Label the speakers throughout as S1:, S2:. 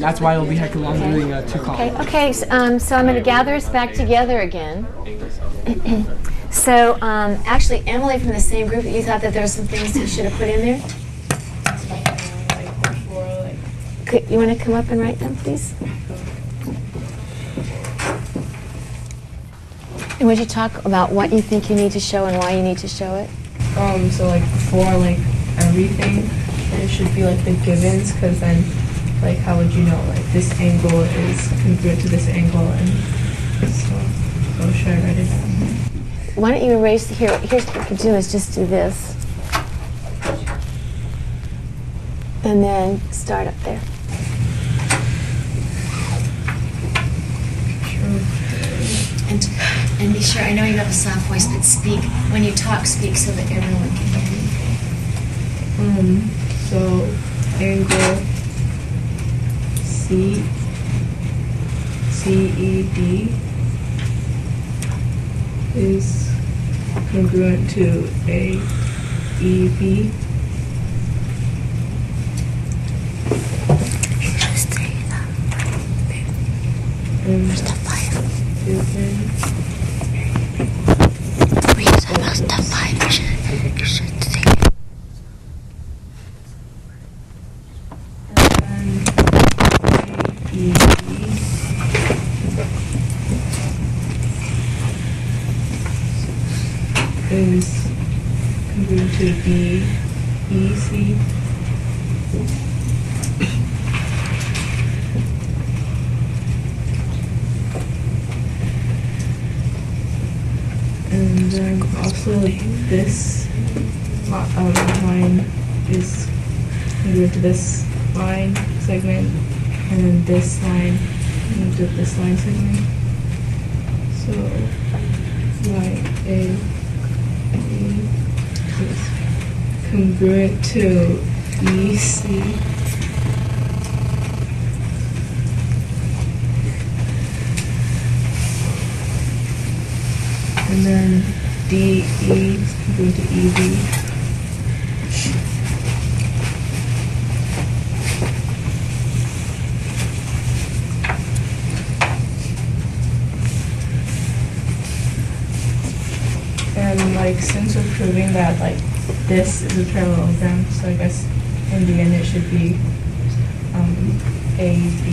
S1: That's why it'll be heck long doing two columns.
S2: Okay, so I'm going to gather us back together again. So actually, Emily from the same group, you thought that there were some things you should have put in there? You want to come up and write them, please? And would you talk about what you think you need to show and why you need to show it?
S3: So like before like everything, it should be like the givens, because then like how would you know like this angle is congruent to this angle, and so should I write it down here?
S2: Why don't you erase here? Here's what you can do is just do this, and then start up there.
S4: And be sure, I know you have a soft voice, but speak, when you talk, speak so that everyone can hear you.
S3: So angle CED is congruent to AEB. Is congruent to BEC. And then also this line is congruent to this line segment, and then this line congruent to this line segment. So YA is congruent to EC. And then DE is congruent to EB. And like since we're proving that like this is a parallelogram, so I guess in the end it should be A, B,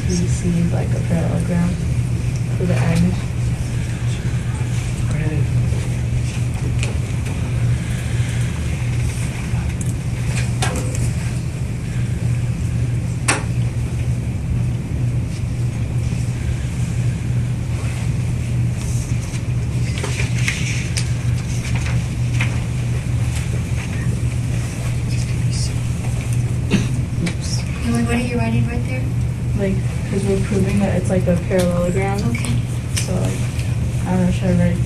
S3: C, C is like a parallelogram for the end.
S4: What are you writing right there?
S3: Like, because we're proving that it's like a parallelogram.
S4: Okay.
S3: So like, I don't know, should I write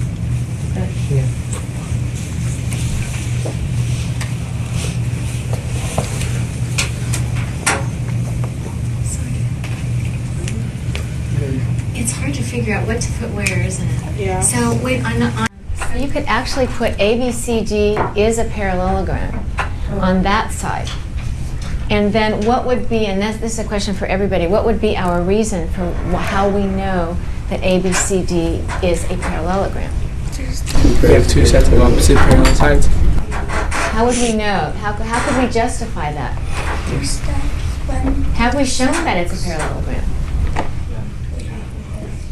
S3: that?
S1: Yeah.
S4: It's hard to figure out what to put where, isn't it?
S3: Yeah.
S4: So wait,
S2: So you could actually put ABCD is a parallelogram on that side. And then what would be, and this is a question for everybody, what would be our reason for how we know that ABCD is a parallelogram?
S1: We have two sets of opposite parallel sides.
S2: How would we know? How could we justify that? Have we shown that it's a parallelogram?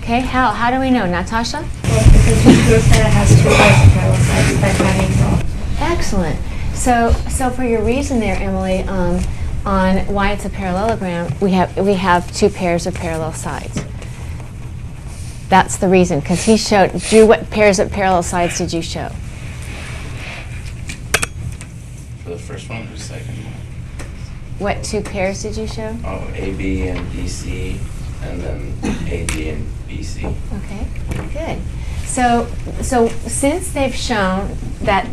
S2: Okay, how do we know? Natasha?
S5: Well, because we proved that it has two parallel sides by having.
S2: Excellent. So for your reason there, Emily, on why it's a parallelogram, we have two pairs of parallel sides. That's the reason, because he drew what pairs of parallel sides did you show?
S6: For the first one or the second one?
S2: What two pairs did you show?
S6: Oh, AB and BC, and then AD and BC.
S2: Okay, good. So since they've shown that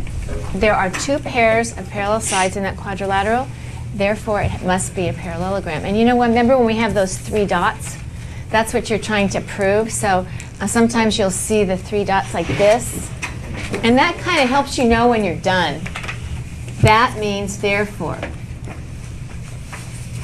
S2: there are two pairs of parallel sides in that quadrilateral, therefore it must be a parallelogram. And you know what, remember when we have those three dots? That's what you're trying to prove. So sometimes you'll see the three dots like this, and that kind of helps you know when you're done. That means therefore.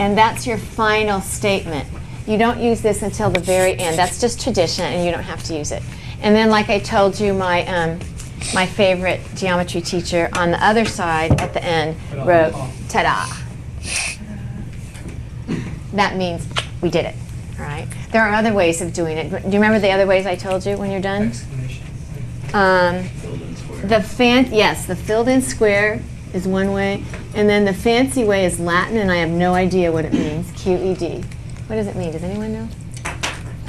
S2: and that's your final statement. You don't use this until the very end. That's just tradition, and you don't have to use it. And then, like I told you, my favorite geometry teacher on the other side at the end wrote, ta-da. That means we did it, all right? There are other ways of doing it. Do you remember the other ways I told you when you're done?
S1: Exclamation.
S2: Yes, the filled-in square is one way, and then the fancy way is Latin, and I have no idea what it means, QED. What does it mean? Does anyone know?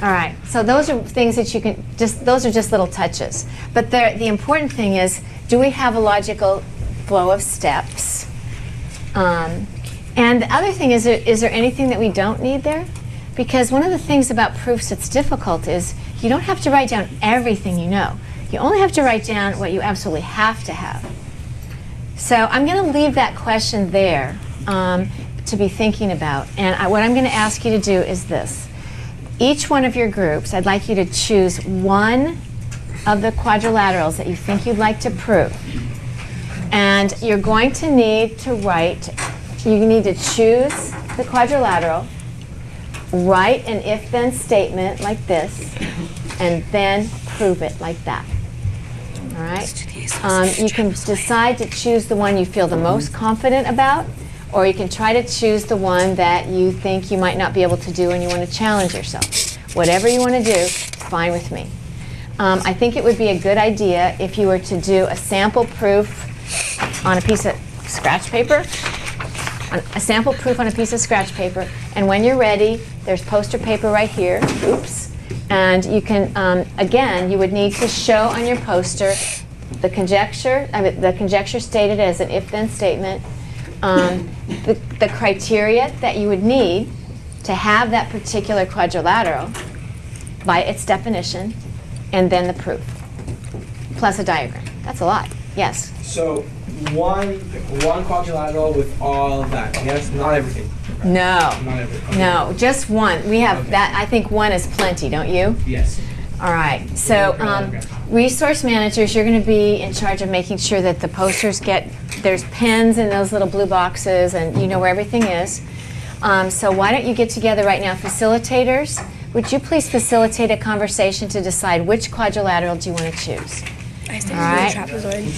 S2: All right, so those are things that you can those are just little touches. But the important thing is, do we have a logical flow of steps? And the other thing is there anything that we don't need there? Because one of the things about proofs that's difficult is you don't have to write down everything you know. You only have to write down what you absolutely have to have. So I'm going to leave that question there to be thinking about. And what I'm going to ask you to do is this. Each one of your groups, I'd like you to choose one of the quadrilaterals that you think you'd like to prove. And you're going to need to write, you need to choose the quadrilateral, write an if-then statement like this, and then prove it like that. All right? You can decide to choose the one you feel the most confident about, or you can try to choose the one that you think you might not be able to do and you want to challenge yourself. Whatever you want to do, it's fine with me. I think it would be a good idea if you were to do a sample proof on a piece of scratch paper, a sample proof on a piece of scratch paper, and when you're ready, there's poster paper right here, oops, and you can, again, you would need to show on your poster the conjecture stated as an if-then statement, the criteria that you would need to have that particular quadrilateral by its definition, and then the proof, plus a diagram. That's a lot. Yes?
S1: So one quadrilateral with all of that. Yes, not everything. Right?
S2: No.
S1: Not everything. Okay.
S2: No, just one. We have that. I think one is plenty, don't you?
S1: Yes.
S2: All right. So resource managers, you're going to be in charge of making sure that the posters there's pens in those little blue boxes, and you know where everything is. So why don't you get together right now, facilitators? Would you please facilitate a conversation to decide which quadrilateral do you want to choose?
S5: I think
S2: All right.
S5: the trapezoid.